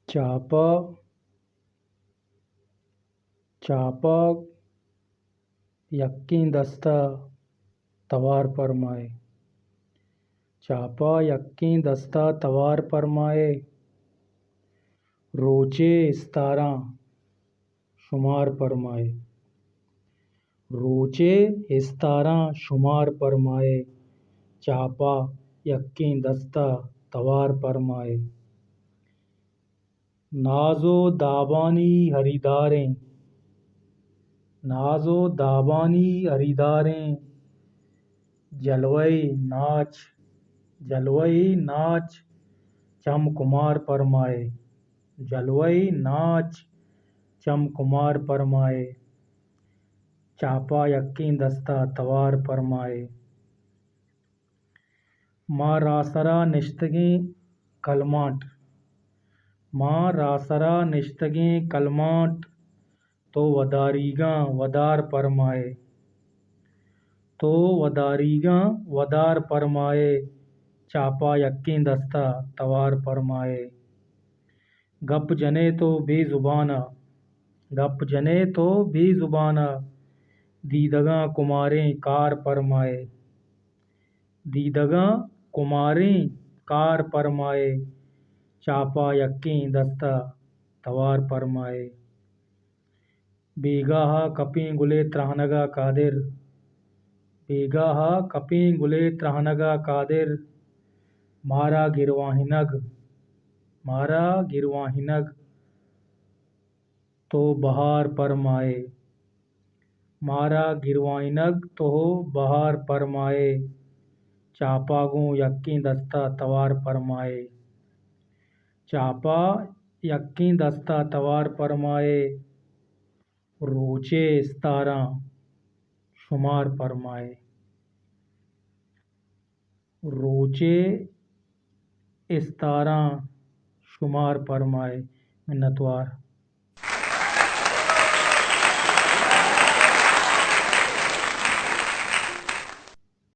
चापा चापा यक्की दस्ता तवार फरमाए। चापा यक्की दस्ता तवार फरमाए। रोचे इस्तारा शुमार फरमाए। रोचे इस्तारा शुमार फरमाए। चापा यक्की दस्ता तवार फरमाए। नाजो दाबानी हरिदारें नाजो दाबानी हरिदारें जलवई नाच चमकुमार फरमाए। जलवई नाच चमकुमार फरमाए। चापा यक्की दस्ता तवार फरमाए। माँ रासरा निश्तगी कलमाट माँ रासरा निश्तगी कलमाट तो वदारीगा वदार फरमाए। तो वदारीगा वदार फरमाए। चापा यक्की दस्ता तवार फरमाए। गप जने तो बेजुबाना गप जने तो बेजुबाना दीदगा कुमारें कार फरमाए। दीदगा कुमारें कार फरमाए। चापा यक्की दस्ता तवार फरमाए। बेगाहा कपी गुले त्रहनगा कादिर बेगाहा कपी गुले त्रहनगा कादिर मारा गिरवाहिनग तो बहार फरमाए। मारा गिरवाहिनग तो बहार फरमाए। चापागू यक्की दस्ता तवार फरमाए। चापा यक्की दस्ता तवार फरमाए। रोचे इस्तारा शुमार फरमाए। रोचे इस्तारा शुमार फरमाए। मिन्नतवार।